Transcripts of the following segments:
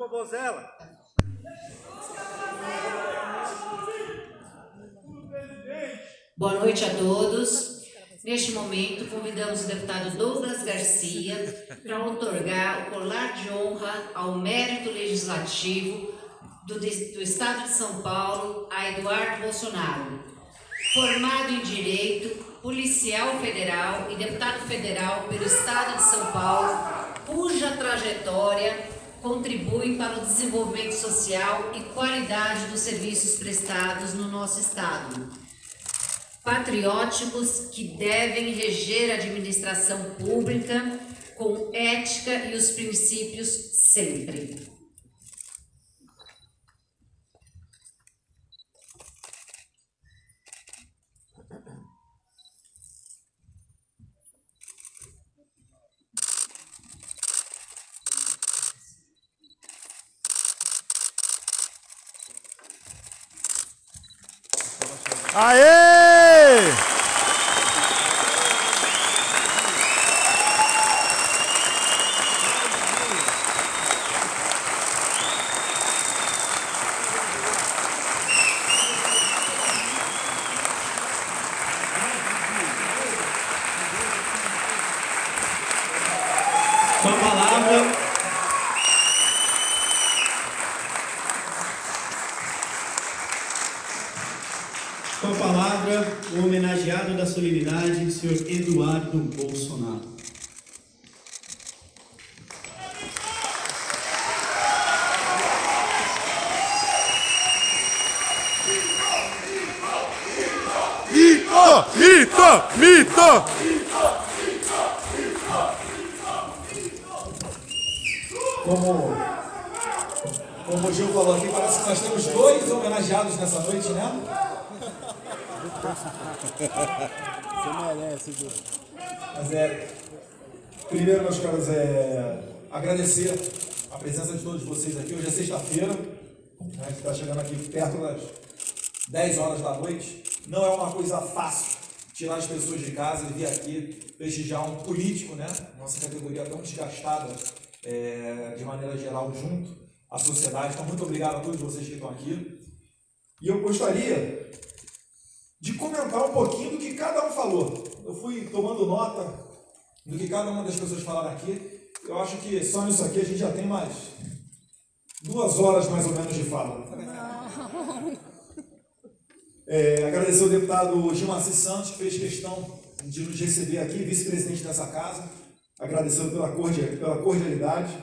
Vovozela. Boa noite a todos. Neste momento, convidamos o deputado Douglas Garcia para outorgar o colar de honra ao mérito legislativo do Estado de São Paulo a Eduardo Bolsonaro. Formado em Direito, policial federal e deputado federal pelo Estado de São Paulo, cuja trajetória contribui para o desenvolvimento social e qualidade dos serviços prestados no nosso Estado. Patrióticos que devem reger a administração pública com ética e os princípios sempre. Aê! Com a palavra, o homenageado da solenidade, o senhor Eduardo Bolsonaro. Mito! Como o Gil falou aqui, parece que nós temos dois homenageados nessa noite, né? Você merece, Gil. Mas primeiro, meus caros, agradecer a presença de todos vocês aqui. Hoje é sexta-feira, a gente está chegando aqui perto das 10 horas da noite. Não é uma coisa fácil tirar as pessoas de casa e vir aqui prestigiar um político, né? Nossa categoria tão desgastada de maneira geral junto à sociedade. Então, muito obrigado a todos vocês que estão aqui. E eu gostaria de comentar um pouquinho do que cada um falou. Eu fui tomando nota do que cada uma das pessoas falaram aqui. Eu acho que só nisso aqui a gente já tem mais 2 horas mais ou menos de fala. Agradecer ao deputado Gilmar Santos, que fez questão de nos receber aqui, vice-presidente dessa casa, agradecendo pela cordialidade.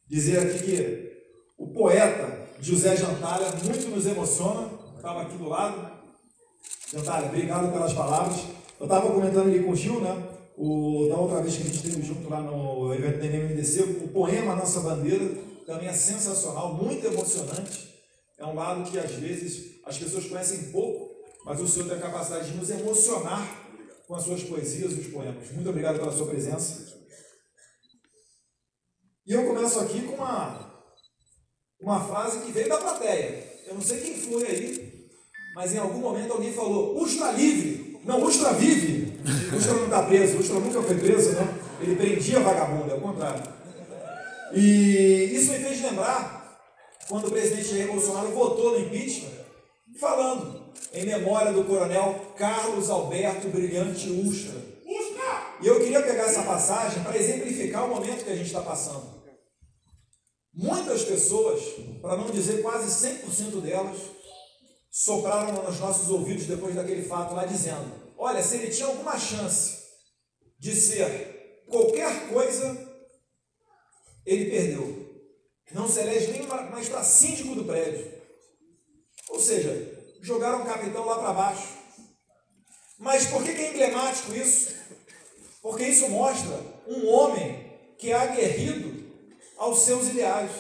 Dizer aqui que o poeta José Jantalha muito nos emociona, estava aqui do lado. Jantalha, obrigado pelas palavras. Eu estava comentando ali com o Gil, né? Da outra vez que a gente esteve junto lá no evento da MMDC, o poema Nossa Bandeira também é sensacional, muito emocionante. É um lado que às vezes as pessoas conhecem pouco, mas o senhor tem a capacidade de nos emocionar com as suas poesias e os poemas. Muito obrigado pela sua presença. E eu começo aqui com uma frase que veio da plateia. Eu não sei quem foi aí, mas em algum momento alguém falou: Ustra livre! Não, Ustra vive! Ustra não está preso, Ustra nunca foi preso, né? Ele prendia vagabundo, é o contrário. E isso me fez lembrar quando o presidente Jair Bolsonaro votou no impeachment, falando em memória do coronel Carlos Alberto Brilhante Ustra. E eu queria pegar essa passagem para exemplificar o momento que a gente está passando. Muitas pessoas, para não dizer quase 100% delas, sopraram nos nossos ouvidos depois daquele fato lá dizendo: olha, se ele tinha alguma chance de ser qualquer coisa, ele perdeu. Não se elege nem mais para síndico do prédio. Ou seja, jogaram o capitão lá para baixo. Mas por que é emblemático isso? Porque isso mostra um homem que é aguerrido aos seus ideais.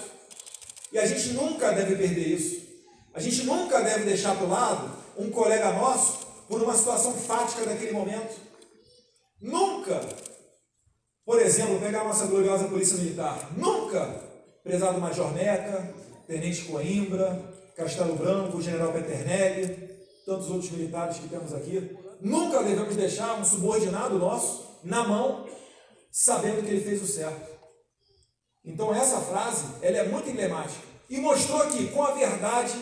E a gente nunca deve perder isso. A gente nunca deve deixar para o lado um colega nosso por uma situação fática daquele momento. Nunca, por exemplo, pegar a nossa gloriosa Polícia Militar. Nunca, prezado Major Meca, Tenente Coimbra, Castelo Branco, General Peternelli, tantos outros militares que temos aqui, nunca devemos deixar um subordinado nosso na mão, sabendo que ele fez o certo. Então essa frase, ela é muito emblemática. E mostrou que com a verdade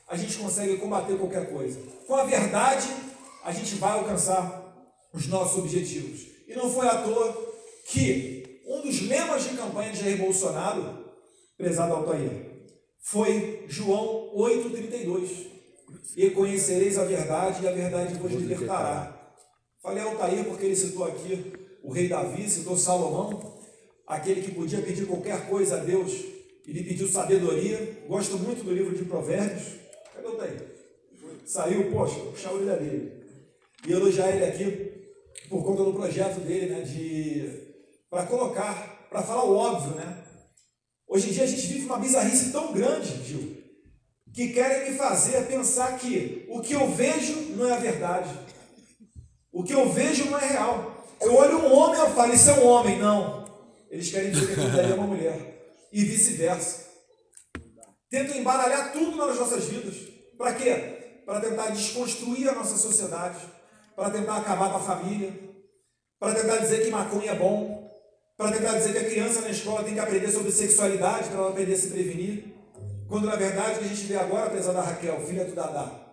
a gente consegue combater qualquer coisa. Com a verdade a gente vai alcançar os nossos objetivos. E não foi à toa que um dos lemas de campanha de Jair Bolsonaro, prezado Altair, foi João 8,32. E conhecereis a verdade, e a verdade vos libertará. Falei Altair porque ele citou aqui o rei Davi, citou Salomão, aquele que podia pedir qualquer coisa a Deus, e lhe pediu sabedoria. Gosto muito do livro de Provérbios. Cadê o Altair? Saiu, poxa, puxar a orelha dele. E elogiar ele aqui por conta do projeto dele, né, para colocar, para falar o óbvio, né? Hoje em dia a gente vive uma bizarrice tão grande, Gil, que querem me fazer pensar que o que eu vejo não é a verdade. O que eu vejo não é real. Eu olho um homem e eu falo, isso é um homem. Não. Eles querem dizer que aquilo daí é uma mulher. E vice-versa. Tentam embaralhar tudo nas nossas vidas. Para quê? Para tentar desconstruir a nossa sociedade. Para tentar acabar com a família. Para tentar dizer que maconha é bom. Para tentar dizer que a criança na escola tem que aprender sobre sexualidade para ela aprender a se prevenir. Quando na verdade o que a gente vê agora, apesar da Raquel, filha do Dadá,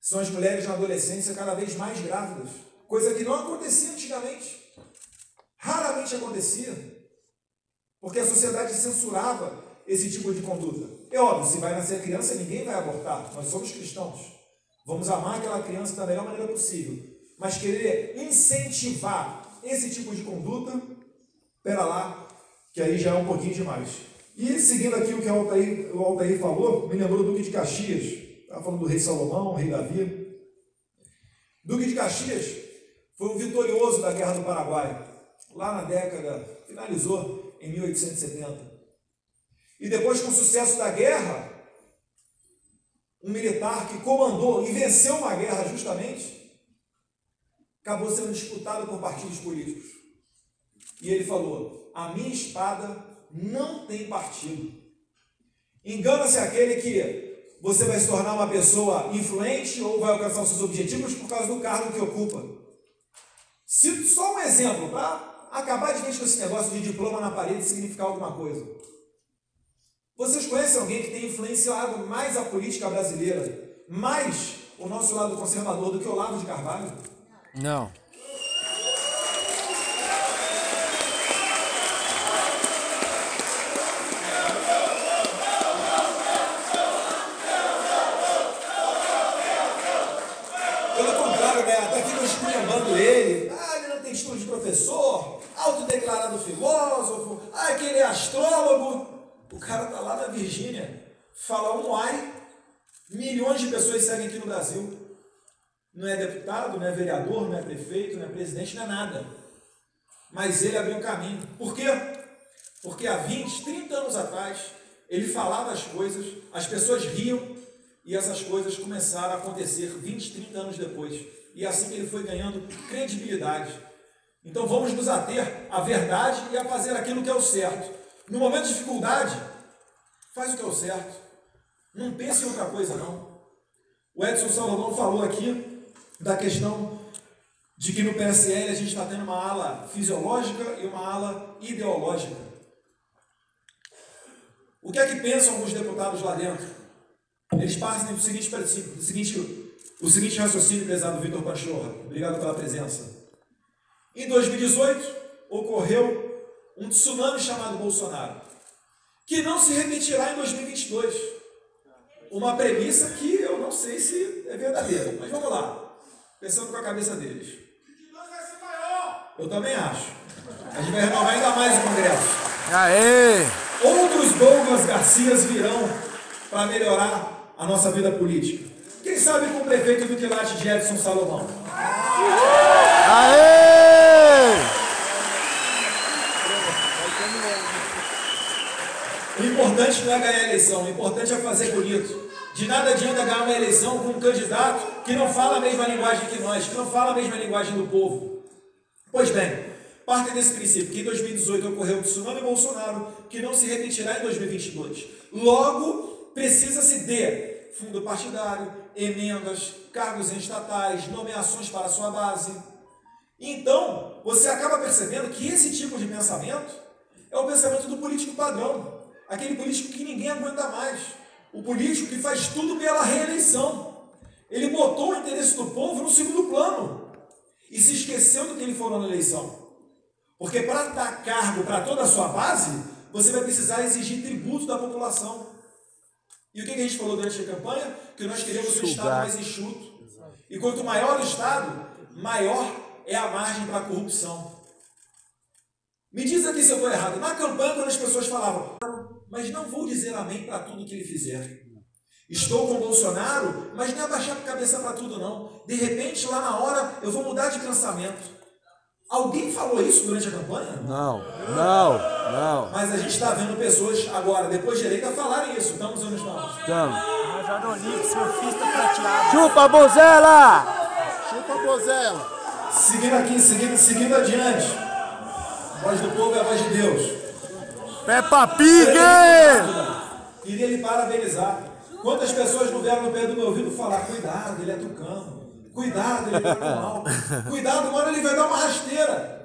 são as mulheres na adolescência cada vez mais grávidas. Coisa que não acontecia antigamente. Raramente acontecia. Porque a sociedade censurava esse tipo de conduta. É óbvio, se vai nascer criança, ninguém vai abortar. Nós somos cristãos. Vamos amar aquela criança da melhor maneira possível. Mas querer incentivar esse tipo de conduta, pera lá, que aí já é um pouquinho demais. E seguindo aqui o que o Altair falou, me lembrou do Duque de Caxias. Estava falando do rei Salomão, rei Davi. Duque de Caxias foi um vitorioso da Guerra do Paraguai. Lá na década, finalizou em 1870. E depois, com o sucesso da guerra, um militar que comandou e venceu uma guerra justamente, acabou sendo disputado por partidos políticos. E ele falou, a minha espada não tem partido. Engana-se aquele que você vai se tornar uma pessoa influente ou vai alcançar os seus objetivos por causa do cargo que ocupa. Cito só um exemplo, para acabar de vez com esse negócio de diploma na parede significar alguma coisa. Vocês conhecem alguém que tem influenciado mais a política brasileira, mais o nosso lado conservador do que o Olavo de Carvalho? Não. Pelo contrário, né? Até ficam esculhambando ele. Ah, ele não tem estudo de professor, autodeclarado filósofo, ah, que ele é astrólogo. O cara tá lá na Virgínia, fala um ai, milhões de pessoas seguem aqui no Brasil. Não é deputado, não é vereador, não é prefeito, não é presidente, não é nada. Mas ele abriu um caminho. Por quê? Porque há 20, 30 anos atrás, ele falava as coisas, as pessoas riam, e essas coisas começaram a acontecer 20, 30 anos depois. E é assim que ele foi ganhando credibilidade. Então vamos nos ater à verdade e a fazer aquilo que é o certo. No momento de dificuldade, faz o que é o certo. Não pense em outra coisa, não. O Edson Salomão falou aqui da questão de que no PSL a gente está tendo uma ala fisiológica e uma ala ideológica. O que é que pensam alguns deputados lá dentro? Eles partem do seguinte princípio, o seguinte raciocínio, prezado Vitor Pachorra. Obrigado pela presença. Em 2018, ocorreu um tsunami chamado Bolsonaro, que não se repetirá em 2022. Uma premissa que eu não sei se é verdadeira, mas vamos lá, pensando com a cabeça deles. Eu também acho. A gente vai renovar ainda mais o Congresso. Aê! Outros Douglas Garcias virão para melhorar a nossa vida política. Quem sabe com o prefeito do quilate de Edson Salomão. Aê! O importante não é ganhar a eleição, o importante é fazer bonito. De nada adianta ganhar uma eleição com um candidato que não fala a mesma linguagem que nós, que não fala a mesma linguagem do povo. Pois bem, partem desse princípio que em 2018 ocorreu o tsunami Bolsonaro, que não se repetirá em 2022. Logo, precisa-se de fundo partidário, emendas, cargos em estatais, nomeações para a sua base. Então, você acaba percebendo que esse tipo de pensamento É o pensamento do político padrão. Aquele político que ninguém aguenta mais. O político que faz tudo pela reeleição. Ele botou o interesse do povo no segundo plano. E se esqueceu do que ele falou na eleição. Porque para dar cargo para toda a sua base, você vai precisar exigir tributo da população. E o que a gente falou durante a campanha? Que nós queremos um Estado mais enxuto. E quanto maior o Estado, maior é a margem para a corrupção. Me diz aqui se eu estou errado. Na campanha, quando as pessoas falavam, mas não vou dizer amém para tudo que ele fizer. Estou com o Bolsonaro, mas não é abaixar a cabeça para tudo, não. De repente, lá na hora, eu vou mudar de pensamento. Alguém falou isso durante a campanha? Não. Mas a gente está vendo pessoas agora, depois de eleita, falarem isso. Estamos ou não estamos? Estamos. Major Olívio, surfista prateado. Chupa, Bozela! Chupa, Bozela. Seguindo aqui, seguindo adiante. A voz do povo é a voz de Deus. Peppa Pig! Queria lhe parabenizar. Quantas pessoas não vieram no pé do meu ouvido falar, cuidado, ele é tucano. Cuidado, ele vai dar mal. Cuidado, agora ele vai dar uma rasteira.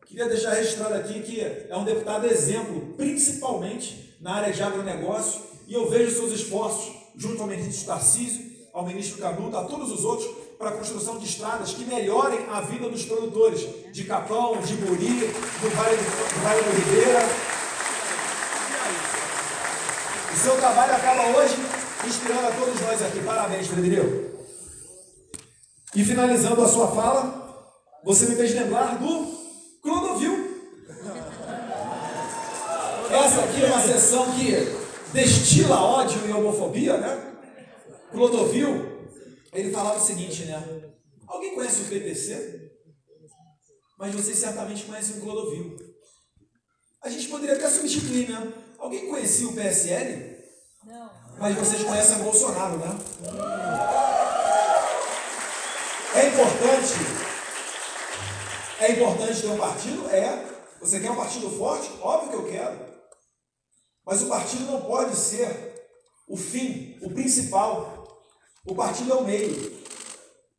Queria deixar registrado aqui que é um deputado exemplo, principalmente na área de agronegócio, e eu vejo seus esforços junto ao ministro Tarcísio, ao ministro Canuto, a todos os outros, para a construção de estradas que melhorem a vida dos produtores de Capão, de Buri, do Vale do Ribeira. O seu trabalho acaba hoje inspirando a todos nós aqui. Parabéns, Frederico. E finalizando a sua fala, você me fez lembrar do Clodovil. Essa aqui é uma sessão que destila ódio e homofobia, né? Clodovil, ele falava o seguinte, né? Alguém conhece o PPC? Mas vocês certamente conhecem o Clodovil. A gente poderia até substituir, né? Alguém conhecia o PSL? Não. Mas vocês conhecem o Bolsonaro, né? É importante ter um partido? É. Você quer um partido forte? Óbvio que eu quero. Mas o partido não pode ser o fim, o principal. O partido é o meio.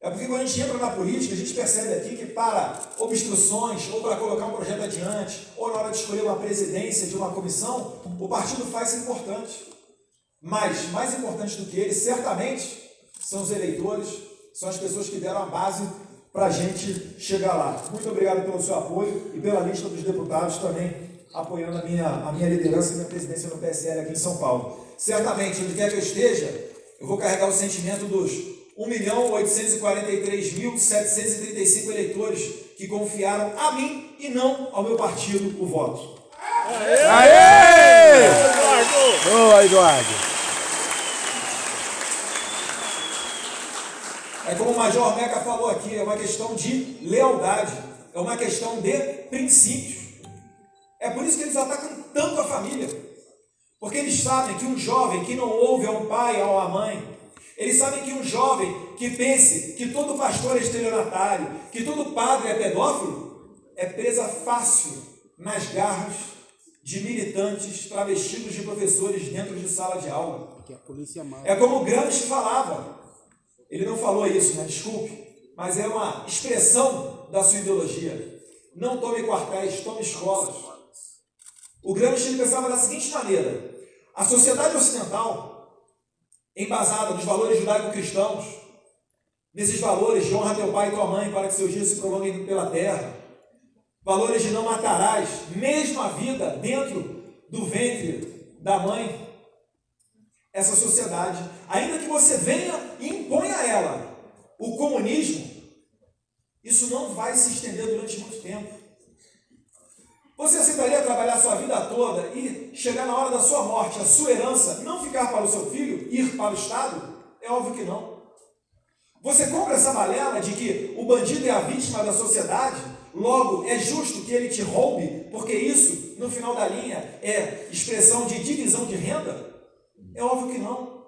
É porque quando a gente entra na política, a gente percebe aqui que para obstruções, ou para colocar um projeto adiante, ou na hora de escolher uma presidência de uma comissão, o partido faz importante. Mas, mais importante do que ele, certamente, são os eleitores, são as pessoas que deram a base para a gente chegar lá. Muito obrigado pelo seu apoio e pela lista dos deputados também apoiando a minha liderança e a minha presidência no PSL aqui em São Paulo. Certamente, onde quer que eu esteja, eu vou carregar o sentimento dos 1.843.735 eleitores que confiaram a mim e não ao meu partido o voto. Aê! Boa, Eduardo! É como o Major Meca falou aqui, é uma questão de lealdade, é uma questão de princípios. É por isso que eles atacam tanto a família. Porque eles sabem que um jovem que não ouve a um pai ou a uma mãe, eles sabem que um jovem que pense que todo pastor é estelionatário, que todo padre é pedófilo, é presa fácil nas garras de militantes travestidos de professores dentro de sala de aula. É como o Gramsci falava. Ele não falou isso, né? Desculpe, mas é uma expressão da sua ideologia. Não tome quartéis, tome escolas. O Gramsci pensava da seguinte maneira: a sociedade ocidental, embasada nos valores judaico-cristãos, nesses valores de honra teu pai e tua mãe para que seus dias se prolonguem pela terra, valores de não matarás, mesmo a vida dentro do ventre da mãe, essa sociedade, ainda que você venha e imponha a ela o comunismo, isso não vai se estender durante muito tempo. Você aceitaria trabalhar a sua vida toda e chegar na hora da sua morte, a sua herança não ficar para o seu filho, ir para o Estado? É óbvio que não. Você compra essa balela de que o bandido é a vítima da sociedade, logo é justo que ele te roube, porque isso, no final da linha, é expressão de divisão de renda? É óbvio que não.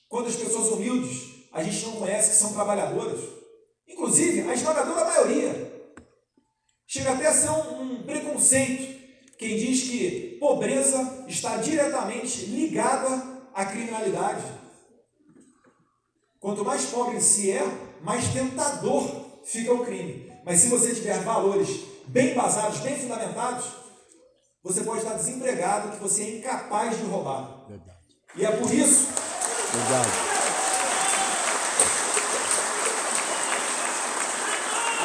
Quando as pessoas humildes, a gente não conhece que são trabalhadoras, inclusive a esmagadora maioria, chega até a ser um preconceito quem diz que pobreza está diretamente ligada à criminalidade. Quanto mais pobre se é, mais tentador fica o crime. Mas se você tiver valores bem embasados, bem fundamentados, você pode estar desempregado, que você é incapaz de roubar. Verdade. E é por isso... Verdade.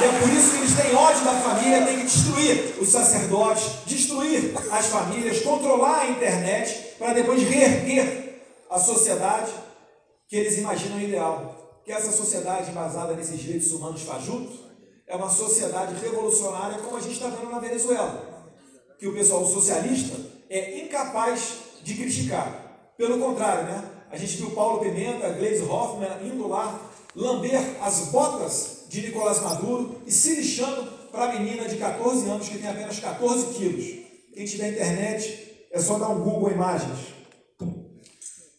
E é por isso que eles têm ódio da família, têm que destruir os sacerdotes, destruir as famílias, controlar a internet, para depois reerguer a sociedade que eles imaginam ideal. Que essa sociedade embasada nesses direitos humanos fajutos é uma sociedade revolucionária, como a gente está vendo na Venezuela. Que o pessoal socialista é incapaz de criticar. Pelo contrário, né? A gente viu Paulo Pimenta, Gleisi Hoffmann indo lá lamber as botas de Nicolás Maduro e se lixando para a menina de 14 anos que tem apenas 14 quilos. Quem tiver internet, é só dar um Google Imagens.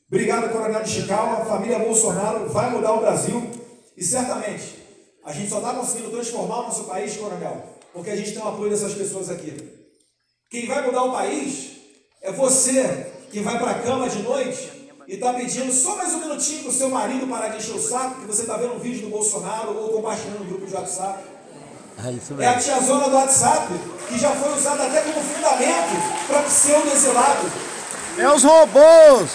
Obrigado, Coronel de Chicalma. A família Bolsonaro vai mudar o Brasil e certamente a gente só está conseguindo transformar o nosso país, Coronel, porque a gente tem o apoio dessas pessoas aqui. Quem vai mudar o país é você que vai para a cama de noite e está pedindo só mais um minutinho para o seu marido parar de encher o saco, que você está vendo um vídeo do Bolsonaro ou compartilhando no grupo de WhatsApp. É a tiazona do WhatsApp, que já foi usada até como fundamento para pseudo-exilado. É os robôs!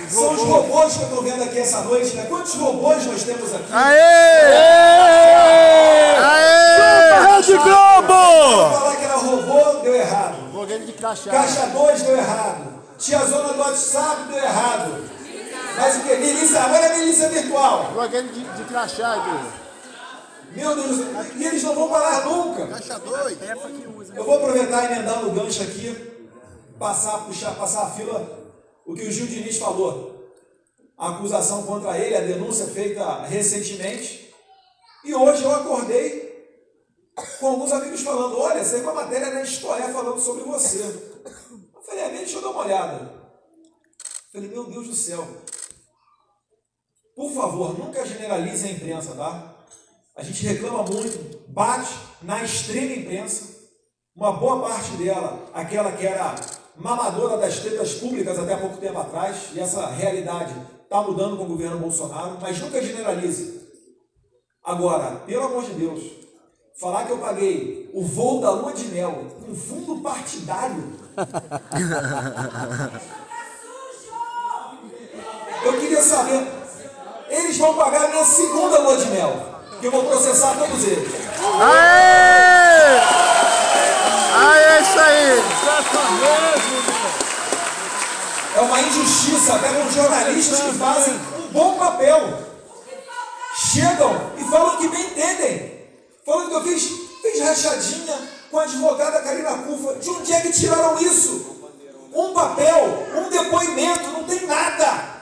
São os robôs que eu estou vendo aqui essa noite, né? Quantos robôs nós temos aqui? Aê! Aê! Rede Globo! Falar que era robô, deu errado. Blogueiro de crachá. Caixa 2 deu errado. Tiazona do WhatsApp deu errado. Mas o que? Milícia, agora é milícia virtual. Blogueiro de crachá, Edu. Meu Deus, e eles não vão parar nunca. Caixa 2. Eu vou aproveitar e emendar no gancho aqui, passar a fila, o que o Gil Diniz falou. A acusação contra ele, a denúncia feita recentemente. E hoje eu acordei com alguns amigos falando, olha, saiu uma matéria na História falando sobre você. Eu falei, deixa eu dar uma olhada. Eu falei, meu Deus do céu. Por favor, nunca generalize a imprensa, tá? A gente reclama muito, bate na extrema imprensa, uma boa parte dela, aquela que era mamadora das tretas públicas até há pouco tempo atrás, e essa realidade está mudando com o governo Bolsonaro, mas nunca generalize. Agora, pelo amor de Deus, falar que eu paguei o voo da lua de mel com fundo partidário, eu queria saber, eles vão pagar a minha segunda lua de mel, que eu vou processar todos eles. Aê! Aê, é isso aí! É uma injustiça, até com jornalistas que fazem um bom papel. Chegam e falam que bem entendem. Falando que eu fiz rachadinha com a advogada Karina Cufa. De onde é que tiraram isso? Um papel, um depoimento, não tem nada.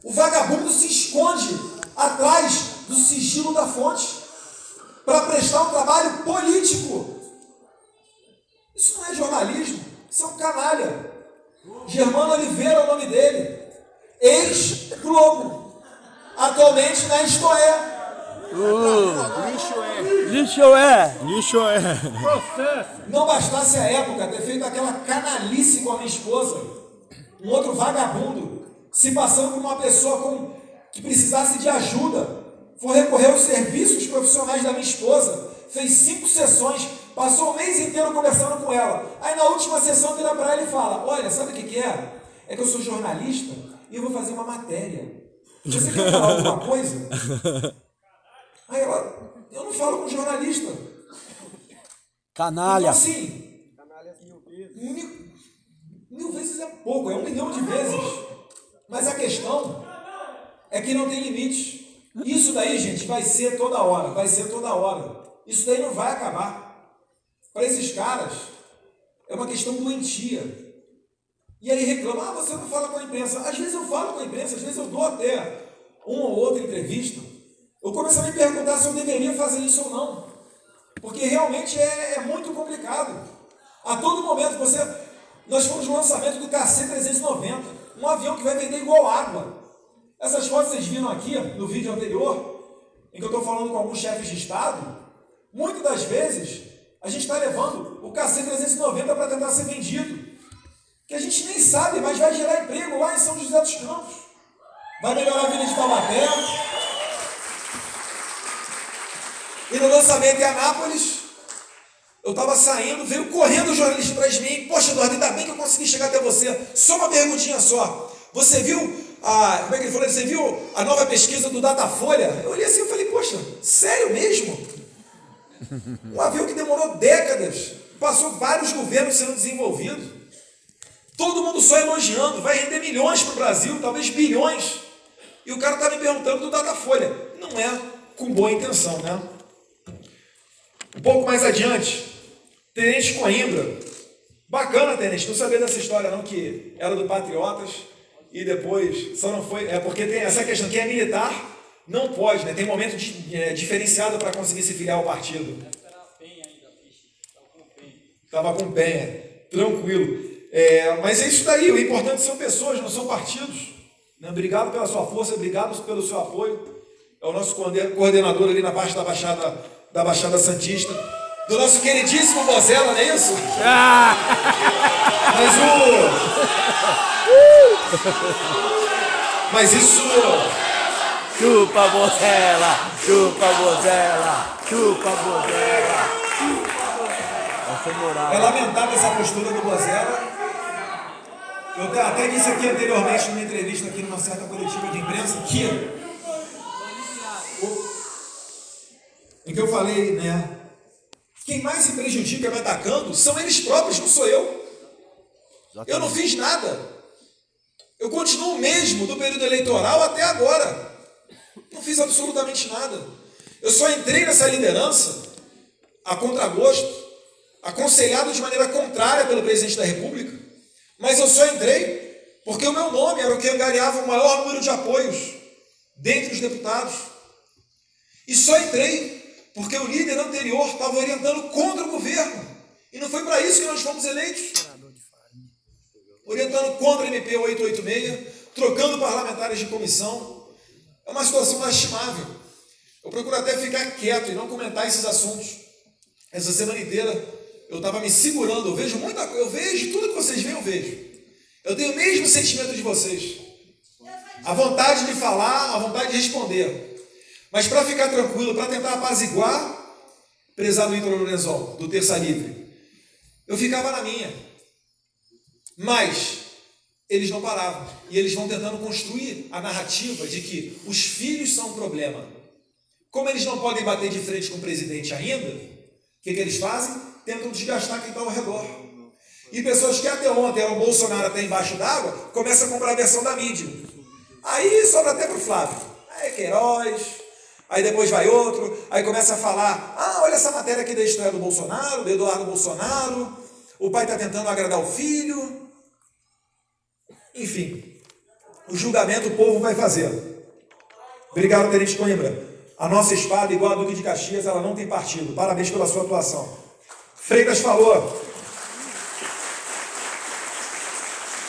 O vagabundo se esconde atrás do sigilo da fonte para prestar um trabalho político. Isso não é jornalismo, isso é um canalha. Germano Oliveira é o nome dele. Ex-Globo. Atualmente na História. Lixo é. Não bastasse a época ter feito aquela canalice com a minha esposa, um outro vagabundo, se passando por uma pessoa que precisasse de ajuda, foi recorrer aos serviços profissionais da minha esposa, fez 5 sessões, passou o mês inteiro conversando com ela. Aí na última sessão vira para ela e fala, olha, sabe o que é? É que eu sou jornalista e eu vou fazer uma matéria. Você quer falar alguma coisa? Aí ela, eu não falo com jornalista. Canalha. Então assim, mil vezes é pouco, é 1 milhão de vezes. Mas a questão é que não tem limite. Isso daí, gente, vai ser toda hora, vai ser toda hora. Isso daí não vai acabar. Para esses caras, é uma questão doentia. E aí reclama, você não fala com a imprensa. Às vezes eu falo com a imprensa, às vezes eu dou até uma ou outra entrevista. Eu começo a me perguntar se eu deveria fazer isso ou não. Porque realmente é muito complicado. A todo momento, nós fomos no lançamento do KC-390, um avião que vai vender igual água. Essas fotos vocês viram aqui no vídeo anterior, em que eu estou falando com alguns chefes de Estado, muitas das vezes a gente está levando o KC-390 para tentar ser vendido, que a gente nem sabe, mas vai gerar emprego lá em São José dos Campos, vai melhorar a vida de Taubaté. E no lançamento em Anápolis, Eu estava saindo, veio correndo o jornalista atrás de mim. Poxa, Eduardo, ainda bem que eu consegui chegar até você. Só uma perguntinha só. Você viu como é que ele falou? Você viu a nova pesquisa do Datafolha? Eu olhei assim e falei, poxa, sério mesmo? Um avião que demorou décadas, passou vários governos sendo desenvolvido. Todo mundo só elogiando, vai render milhões para o Brasil, talvez bilhões. E o cara está me perguntando do Datafolha. Não é com boa intenção, né? Um pouco mais adiante, Tenente Coimbra. Bacana, Tenente, não sabia dessa história não, que era do Patriotas e depois só não foi... porque tem essa questão, quem é militar não pode, né? Tem um momento diferenciado para conseguir se filiar ao partido. Estava com penha, tranquilo. Mas é isso daí, o importante são pessoas, não são partidos. Né? Obrigado pela sua força, obrigado pelo seu apoio. É o nosso coordenador ali na parte da Baixada Santista. Do nosso queridíssimo Bozella, não é isso? Mas isso... Chupa Bozella, chupa Bozella, chupa Bozella. É lamentável essa postura do Bozella. Eu até disse aqui anteriormente, numa entrevista aqui numa certa coletiva de imprensa, em que eu falei, né? Quem mais se prejudica me atacando são eles próprios, não sou eu. Eu não fiz nada. Eu continuo o mesmo do período eleitoral até agora. Não fiz absolutamente nada. Eu só entrei nessa liderança a contragosto, aconselhado de maneira contrária pelo presidente da República, mas eu só entrei porque o meu nome era o que angariava o maior número de apoios dentre os deputados. E só entrei porque o líder anterior estava orientando contra o governo. E não foi para isso que nós fomos eleitos. Orientando contra a MP 886, trocando parlamentares de comissão. É uma situação lastimável. Eu procuro até ficar quieto e não comentar esses assuntos. Essa semana inteira eu estava me segurando. Eu vejo muita coisa, eu vejo tudo que vocês veem, eu vejo. Eu tenho o mesmo sentimento de vocês. A vontade de falar, a vontade de responder. Mas para ficar tranquilo, para tentar apaziguar, prezado Ícaro Lorenzon, do Terça Livre, eu ficava na minha. Mas eles não paravam. E eles vão tentando construir a narrativa de que os filhos são um problema. Como eles não podem bater de frente com o presidente ainda, o que eles fazem? Tentam desgastar quem está ao redor. E pessoas que até ontem eram Bolsonaro até embaixo d'água, começam a comprar a versão da mídia. Aí sobra até para o Flávio. Aí Queiroz... Aí depois vai outro, aí começa a falar, olha essa matéria aqui da história do Bolsonaro, do Eduardo Bolsonaro, o pai está tentando agradar o filho. Enfim, o julgamento o povo vai fazer. Obrigado, Tenente Coimbra. A nossa espada, igual a Duque de Caxias, ela não tem partido. Parabéns pela sua atuação. Freitas falou,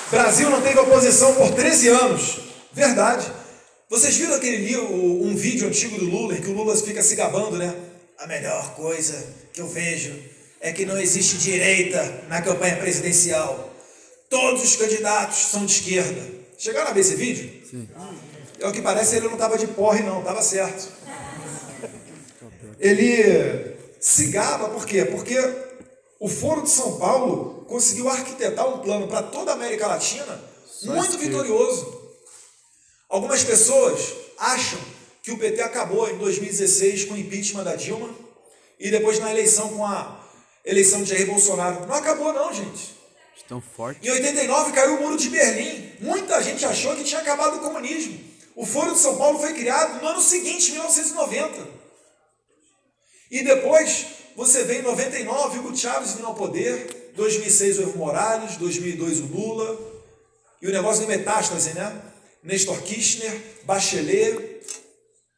Brasil não teve oposição por 13 anos. Verdade. Vocês viram um vídeo antigo do Lula, em que o Lula fica se gabando, né? A melhor coisa que eu vejo é que não existe direita na campanha presidencial. Todos os candidatos são de esquerda. Chegaram a ver esse vídeo? Sim. Ao que parece, ele não estava de porre, não. Estava certo. Ele se gaba, por quê? Porque o Foro de São Paulo conseguiu arquitetar um plano para toda a América Latina muito vitorioso. Algumas pessoas acham que o PT acabou em 2016 com o impeachment da Dilma e depois na eleição com a eleição de Jair Bolsonaro. Não acabou não, gente. Estão fortes. Em 89 caiu o Muro de Berlim. Muita gente achou que tinha acabado o comunismo. O Foro de São Paulo foi criado no ano seguinte, 1990. E depois você vê em 99 Hugo Chávez vindo ao poder, 2006 o Evo Morales, 2002 o Lula, e o negócio de metástase, né? Néstor Kirchner, Bachelet,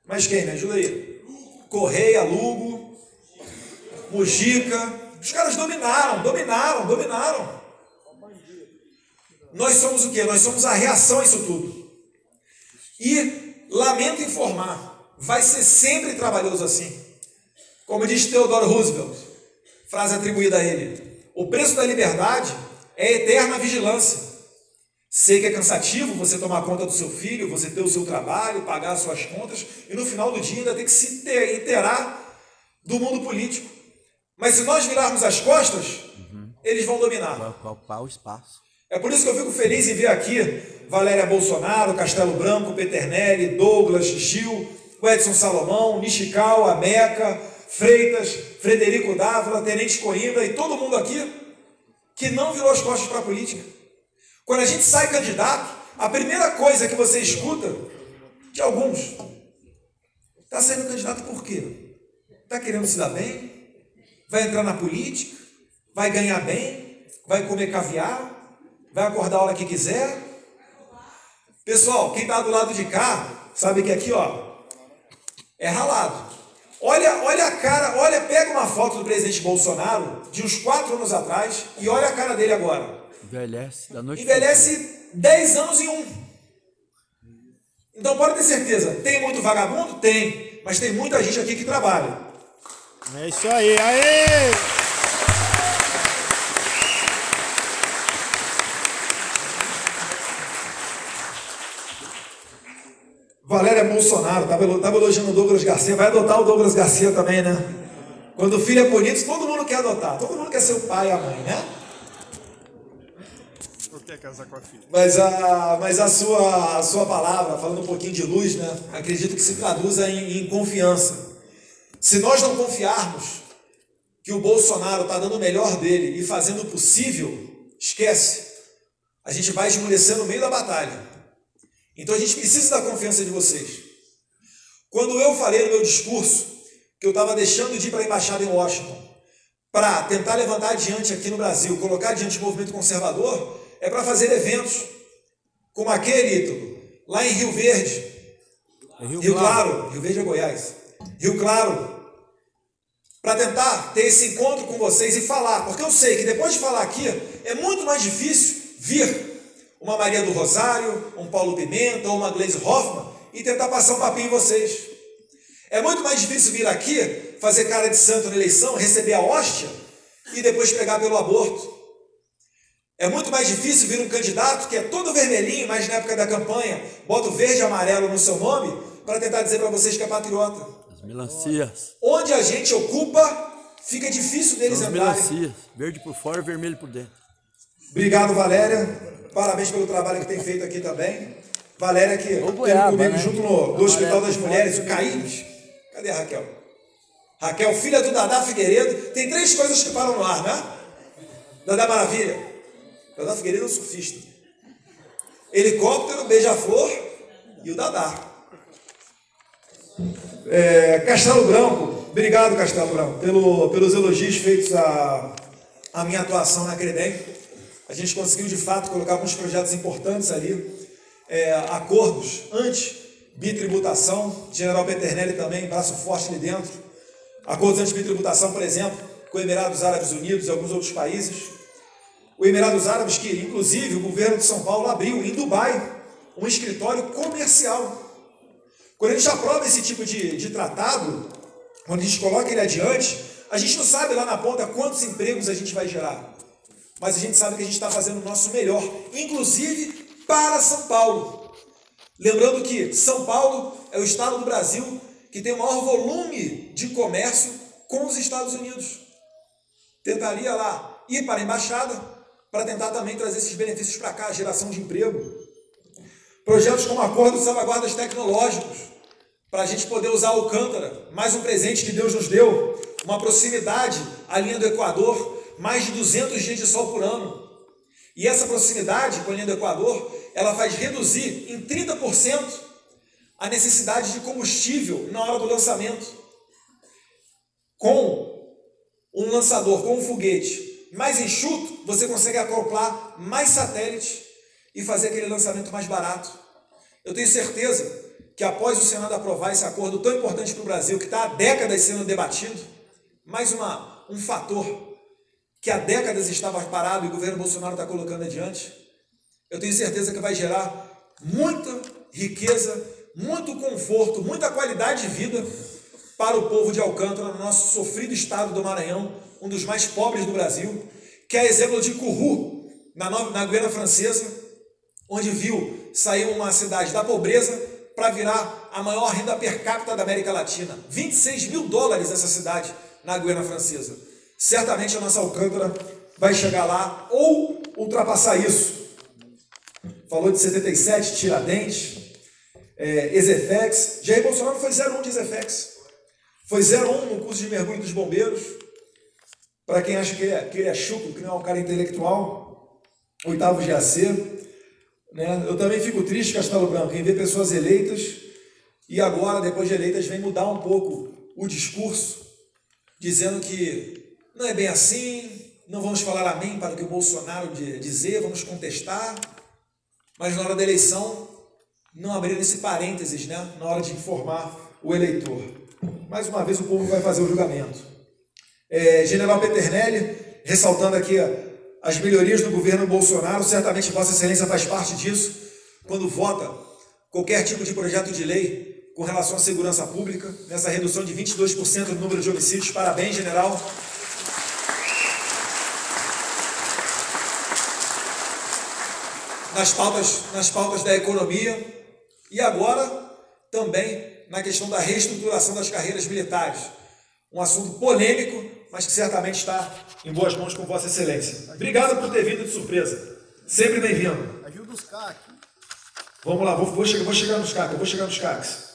mas quem? Me ajuda aí. Correia, Lugo, Mujica. Os caras dominaram. Nós somos o quê? Nós somos a reação a isso tudo. E, lamento informar, vai ser sempre trabalhoso assim. Como diz Theodore Roosevelt, frase atribuída a ele, o preço da liberdade é eterna vigilância. Sei que é cansativo você tomar conta do seu filho, você ter o seu trabalho, pagar as suas contas e no final do dia ainda ter que se inteirar do mundo político. Mas se nós virarmos as costas, eles vão dominar. Vai ocupar o espaço. É por isso que eu fico feliz em ver aqui Valéria Bolsonaro, Castelo Branco, Peternelli, Douglas, Gil, o Edson Salomão, Nichical, Ameca, Freitas, Frederico Dávila, Tenente Coimbra e todo mundo aqui que não virou as costas para a política. Quando a gente sai candidato, a primeira coisa que você escuta de alguns: está sendo candidato por quê? Está querendo se dar bem? Vai entrar na política? Vai ganhar bem? Vai comer caviar? Vai acordar a hora que quiser? Pessoal, quem está do lado de cá, sabe que aqui, ó, é ralado. Olha a cara, pega uma foto do presidente Bolsonaro de uns 4 anos atrás e olha a cara dele agora. Envelhece da noite. Envelhece 10 anos em um. Então pode ter certeza, tem muito vagabundo? Tem, mas tem muita gente aqui que trabalha. É isso aí, aê! Valéria Bolsonaro, estava elogiando o Douglas Garcia, vai adotar o Douglas Garcia também, né? Quando o filho é bonito, todo mundo quer adotar, todo mundo quer ser o pai e a mãe, né? Não quer casar com a filha. Mas a sua palavra, falando um pouquinho de luz, né? Acredito que se traduza em confiança. Se nós não confiarmos que o Bolsonaro está dando o melhor dele e fazendo o possível, esquece. A gente vai esmorecer no meio da batalha. Então a gente precisa da confiança de vocês. Quando eu falei no meu discurso que eu estava deixando de ir para a embaixada em Washington para tentar levantar adiante aqui no Brasil, colocar adiante o movimento conservador, é para fazer eventos como aquele, Ítalo, lá em Rio Verde. Rio Claro, Rio Verde é Goiás. Rio Claro, para tentar ter esse encontro com vocês e falar, porque eu sei que depois de falar aqui, é muito mais difícil vir uma Maria do Rosário, um Paulo Pimenta ou uma Gleisi Hoffmann e tentar passar um papinho em vocês. É muito mais difícil vir aqui, fazer cara de santo na eleição, receber a hóstia e depois pegar pelo aborto. É muito mais difícil vir um candidato que é todo vermelhinho, mas na época da campanha bota o verde e amarelo no seu nome para tentar dizer para vocês que é patriota. As melancias. Onde a gente ocupa, fica difícil deles As entrarem. melancias. Verde por fora e vermelho por dentro. Obrigado, Valéria. Parabéns pelo trabalho que tem feito aqui também. Valéria que Ô, esteve goiaba, comigo né? junto no Hospital das Mulheres, o Caínes. Cadê a Raquel? Raquel, filha do Dadá Figueiredo. Tem 3 coisas que param no ar, né? Dadá Maravilha. Dadá Figueiredo é um surfista. Helicóptero, beija-flor e o Dadá. Castelo Branco. Obrigado, Castelo Branco, pelos elogios feitos à minha atuação na Credem. A gente conseguiu, de fato, colocar alguns projetos importantes ali, acordos anti-bitributação, General Peternelli também, braço forte ali dentro, acordos anti-bitributação, por exemplo, com Emirados Árabes Unidos e alguns outros países. O Emirados Árabes, que inclusive o governo de São Paulo abriu em Dubai um escritório comercial. Quando a gente aprova esse tipo de tratado, quando a gente coloca ele adiante, a gente não sabe lá na ponta quantos empregos a gente vai gerar. Mas a gente sabe que a gente está fazendo o nosso melhor, inclusive para São Paulo. Lembrando que São Paulo é o estado do Brasil que tem o maior volume de comércio com os Estados Unidos. Tentaria lá ir para a embaixada para tentar também trazer esses benefícios para cá, geração de emprego. Projetos como acordo de salvaguardas tecnológicos, para a gente poder usar Alcântara, mais um presente que Deus nos deu, uma proximidade à linha do Equador, mais de 200 dias de sol por ano. E essa proximidade com a linha do Equador, ela faz reduzir em 30% a necessidade de combustível na hora do lançamento. Com um lançador, com um foguete mais enxuto, você consegue acoplar mais satélites e fazer aquele lançamento mais barato. Eu tenho certeza que após o Senado aprovar esse acordo tão importante para o Brasil, que está há décadas sendo debatido, mais um fator que há décadas estava parado e o governo Bolsonaro está colocando adiante, eu tenho certeza que vai gerar muita riqueza, muito conforto, muita qualidade de vida para o povo de Alcântara, no nosso sofrido estado do Maranhão, um dos mais pobres do Brasil, que é exemplo de Kourou, na Guiana Francesa, onde viu sair uma cidade da pobreza para virar a maior renda per capita da América Latina. $26 mil essa cidade na Guiana Francesa. certamente a nossa Alcântara vai chegar lá ou ultrapassar isso. Falou de 77, Tiradentes, Exefex. Jair Bolsonaro foi 01 de Exefex. Foi 01 no curso de mergulho dos bombeiros. Para quem acha que ele é chucro, que não é um cara intelectual, 8º GAC. Né? Eu também fico triste, Castelo Branco, em ver pessoas eleitas e agora, depois de eleitas, vem mudar um pouco o discurso, dizendo que não é bem assim, não vamos falar amém para o que o Bolsonaro dizer, vamos contestar, mas na hora da eleição não abrir esse parênteses, né? Na hora de informar o eleitor. Mais uma vez o povo vai fazer o julgamento. General Peternelli, ressaltando aqui as melhorias do governo Bolsonaro, certamente Vossa Excelência faz parte disso, quando vota qualquer tipo de projeto de lei com relação à segurança pública, nessa redução de 22% do número de homicídios. Parabéns, general. Nas pautas da economia e agora também na questão da reestruturação das carreiras militares. Um assunto polêmico, mas que certamente está em boas mãos com Vossa Excelência. Obrigado por ter vindo de surpresa. Sempre bem-vindo. Ajuda os CAC. Vamos lá, vou chegar nos CACs.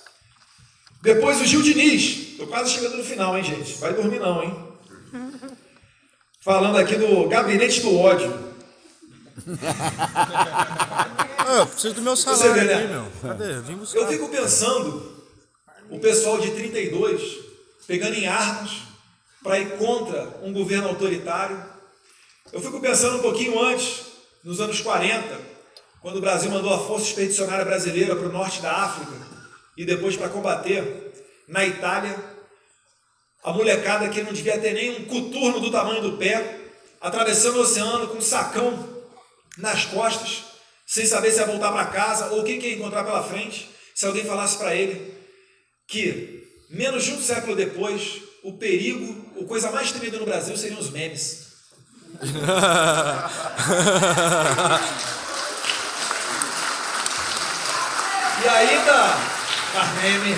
Depois o Gil Diniz. Estou quase chegando no final, hein, gente? Vai dormir não, hein? Falando aqui do gabinete do ódio. Eu preciso do meu salário, Você vê, né? aí, meu. Cadê? Vim buscar. Eu fico pensando, o pessoal de 32 pegando em armas para ir contra um governo autoritário. Eu fico pensando um pouquinho antes, nos anos 40, quando o Brasil mandou a Força Expedicionária Brasileira para o norte da África e depois para combater na Itália, a molecada que não devia ter nem um coturno do tamanho do pé, atravessando o oceano com um sacão nas costas, sem saber se ia voltar para casa ou quem ia encontrar pela frente, se alguém falasse para ele que menos de um século depois, o perigo, a coisa mais temida no Brasil seriam os memes. E ainda, meme.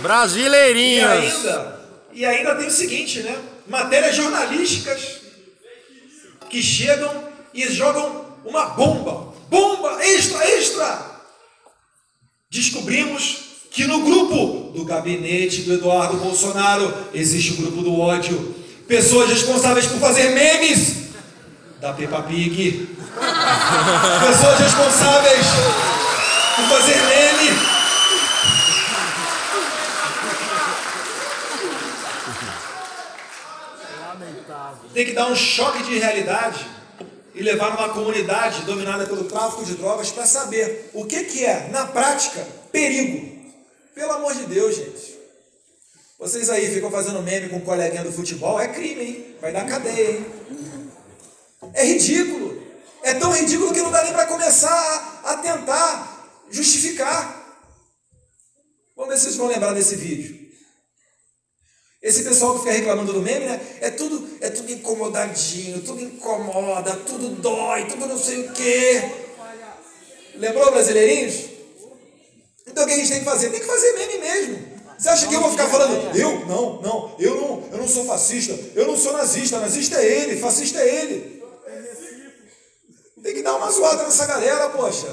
Brasileirinhas. E ainda tem o seguinte, né? Matérias jornalísticas que chegam e jogam uma bomba. Bomba extra! Descobrimos que no grupo do gabinete do Eduardo Bolsonaro existe o grupo do ódio. Pessoas responsáveis por fazer memes da Peppa Pig. Pessoas responsáveis por fazer meme. Tem que dar um choque de realidade e levar uma comunidade dominada pelo tráfico de drogas para saber o que é, na prática, perigo. Pelo amor de Deus, gente. Vocês aí ficam fazendo meme com um coleguinha do futebol, é crime, hein? Vai dar cadeia, hein? É ridículo. É tão ridículo que não dá nem para começar a tentar justificar. Vamos ver se vocês vão lembrar desse vídeo. Esse pessoal que fica reclamando do meme, né? É tudo incomodadinho, tudo incomoda, tudo dói, tudo não sei o quê. Lembrou, brasileirinhos? Então o que a gente tem que fazer? Tem que fazer meme mesmo. Você acha que eu vou ficar falando, eu não sou fascista, eu não sou nazista é ele, fascista é ele. Tem que dar uma zoada nessa galera, poxa.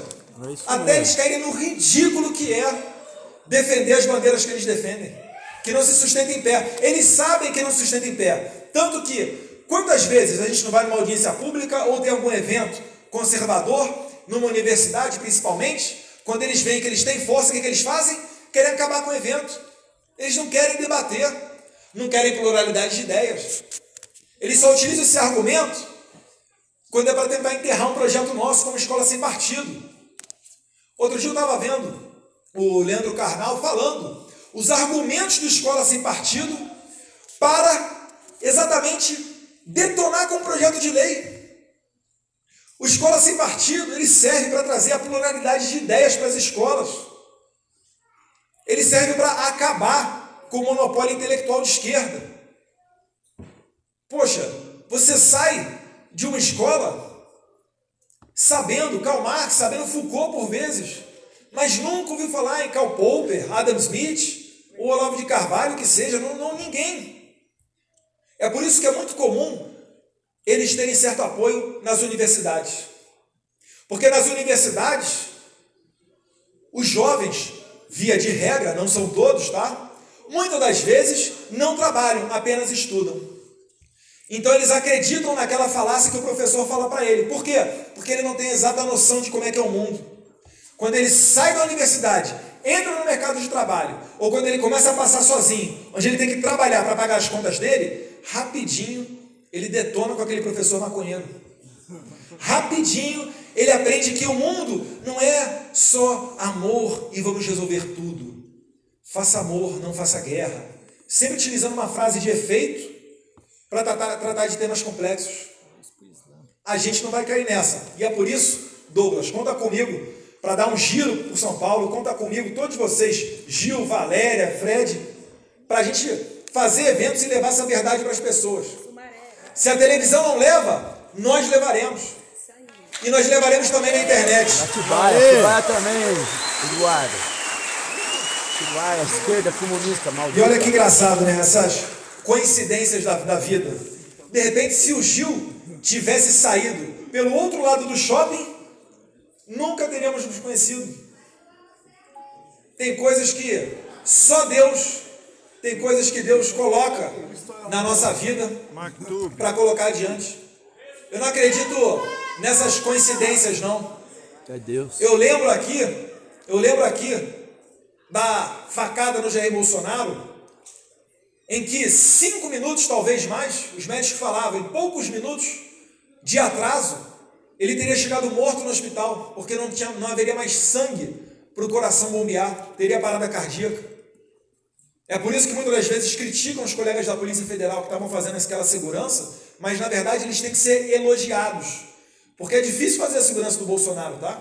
Até eles caírem no ridículo que é defender as bandeiras que eles defendem, que não se sustentam em pé. Eles sabem que não se sustentam em pé. Tanto que, quantas vezes a gente não vai numa audiência pública ou tem algum evento conservador, numa universidade principalmente, quando eles veem que eles têm força, o que eles fazem? Querem acabar com o evento. Eles não querem debater, não querem pluralidade de ideias. Eles só utilizam esse argumento quando é para tentar enterrar um projeto nosso como Escola Sem Partido. Outro dia eu estava vendo o Leandro Carnal falando os argumentos do Escola Sem Partido para exatamente detonar com um projeto de lei. O Escola Sem Partido, ele serve para trazer a pluralidade de ideias para as escolas. Ele serve para acabar com o monopólio intelectual de esquerda. Poxa, você sai de uma escola sabendo Karl Marx, sabendo Foucault por vezes, mas nunca ouviu falar em Karl Popper, Adam Smith, ou Olavo de Carvalho, que seja, não ninguém. É por isso que é muito comum eles terem certo apoio nas universidades. Porque nas universidades, os jovens, via de regra, não são todos, tá? Muitas das vezes não trabalham, apenas estudam. Então eles acreditam naquela falácia que o professor fala para ele. Por quê? Porque ele não tem exata noção de como é que é o mundo. Quando ele sai da universidade, entra no mercado de trabalho, ou quando ele começa a passar sozinho, onde ele tem que trabalhar para pagar as contas dele, rapidinho ele detona com aquele professor maconheiro. Rapidinho ele aprende que o mundo não é só amor e vamos resolver tudo. Faça amor, não faça guerra. Sempre utilizando uma frase de efeito para tratar de temas complexos. A gente não vai cair nessa. E é por isso, Douglas, conta comigo para dar um giro por São Paulo. Conta comigo, todos vocês, Gil, Valéria, Fred, para a gente fazer eventos e levar essa verdade para as pessoas. Se a televisão não leva, nós levaremos. E nós levaremos também na internet. Atibaia também, Eduardo. Atibaia, esquerda comunista, maldita. E olha que engraçado, né? Essas coincidências da vida. De repente, se o Gil tivesse saído pelo outro lado do shopping, nunca teríamos nos conhecido. Tem coisas que só Deus, tem coisas que Deus coloca na nossa vida para colocar adiante. Eu não acredito nessas coincidências, não. É Deus. Eu lembro aqui da facada no Jair Bolsonaro, em que 5 minutos, talvez mais, os médicos falavam, em poucos minutos de atraso, ele teria chegado morto no hospital, porque não haveria mais sangue para o coração bombear, teria parada cardíaca. É por isso que muitas das vezes criticam os colegas da Polícia Federal que estavam fazendo aquela segurança, mas na verdade eles têm que ser elogiados, porque é difícil fazer a segurança do Bolsonaro, tá?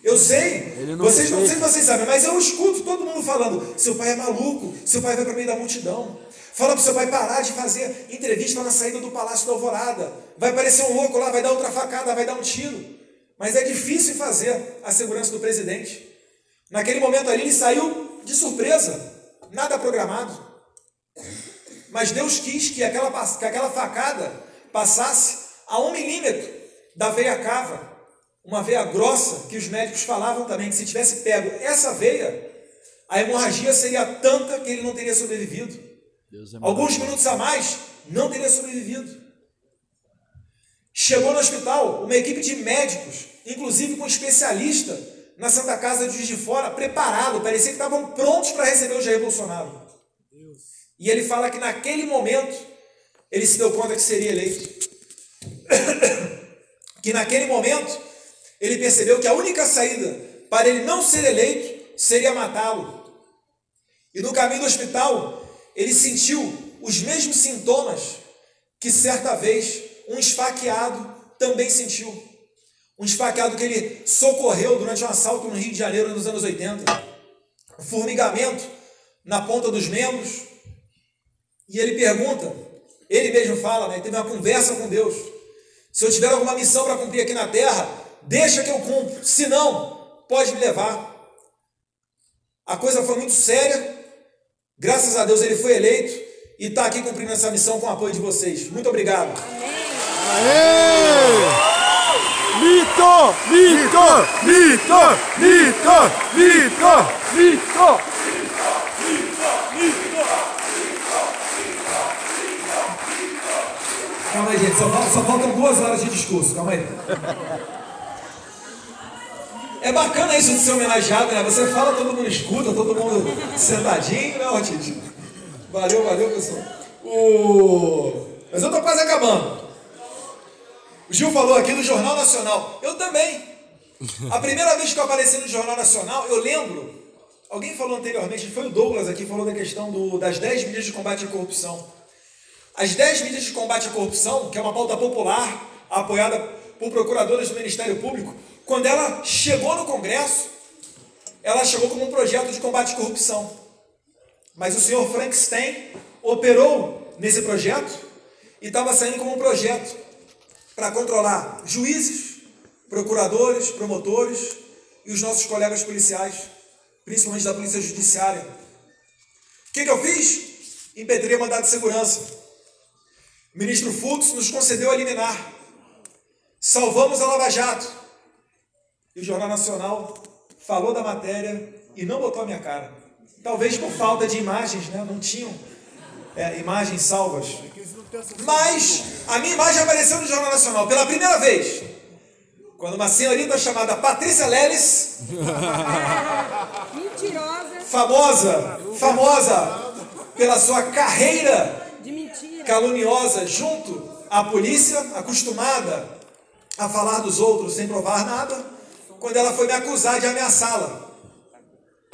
Eu sei, não sei se vocês sabem, mas eu escuto todo mundo falando, seu pai é maluco, seu pai vai para o meio da multidão. Fala para o seu pai parar de fazer entrevista na saída do Palácio da Alvorada. Vai aparecer um louco lá, vai dar outra facada, vai dar um tiro. Mas é difícil fazer a segurança do presidente. Naquele momento ali ele saiu de surpresa, nada programado. Mas Deus quis que aquela facada passasse a 1 milímetro da veia cava. Uma veia grossa, que os médicos falavam também, que se tivesse pego essa veia, a hemorragia seria tanta que ele não teria sobrevivido. Alguns minutos a mais, não teria sobrevivido. Chegou no hospital uma equipe de médicos, inclusive com especialista na Santa Casa de Juiz de Fora, preparado, parecia que estavam prontos para receber o Jair Bolsonaro. E ele fala que naquele momento, ele se deu conta que seria eleito. Que naquele momento, ele percebeu que a única saída para ele não ser eleito seria matá-lo. E no caminho do hospital, ele sentiu os mesmos sintomas que certa vez um esfaqueado também sentiu. Um esfaqueado que ele socorreu durante um assalto no Rio de Janeiro nos anos 80. Um formigamento na ponta dos membros. E ele pergunta, ele mesmo fala, né, teve uma conversa com Deus. Se eu tiver alguma missão para cumprir aqui na terra, deixa que eu cumpro. Se não, pode me levar. A coisa foi muito séria. Graças a Deus ele foi eleito e está aqui cumprindo essa missão com o apoio de vocês. Muito obrigado. Aê! Mito! Mito! Mito! Mito! Mito! Mito! Calma aí, gente. Só faltam 2 horas de discurso. Calma aí. É bacana isso de ser homenageado, né? Você fala, todo mundo escuta, todo mundo sentadinho, né, Ortiz? Valeu, pessoal. Mas eu tô quase acabando. O Gil falou aqui do Jornal Nacional. Eu também. A primeira vez que eu apareci no Jornal Nacional, eu lembro, alguém falou anteriormente, foi o Douglas aqui, falou da questão das 10 medidas de combate à corrupção. As 10 medidas de combate à corrupção, que é uma pauta popular, apoiada por procuradores do Ministério Público, quando ela chegou no Congresso, ela chegou como um projeto de combate à corrupção. Mas o senhor Frankenstein operou nesse projeto e estava saindo como um projeto para controlar juízes, procuradores, promotores e os nossos colegas policiais, principalmente da Polícia Judiciária. O que eu fiz? Impetrei mandado de segurança. O ministro Fux nos concedeu a liminar. Salvamos a Lava Jato. E o Jornal Nacional falou da matéria e não botou a minha cara. Talvez por falta de imagens, né? Não tinham imagens salvas. Mas a minha imagem apareceu no Jornal Nacional pela primeira vez, quando uma senhorita chamada Patrícia Leles, mentirosa, famosa pela sua carreira de mentira, caluniosa junto à polícia, acostumada a falar dos outros sem provar nada, quando ela foi me acusar de ameaçá-la.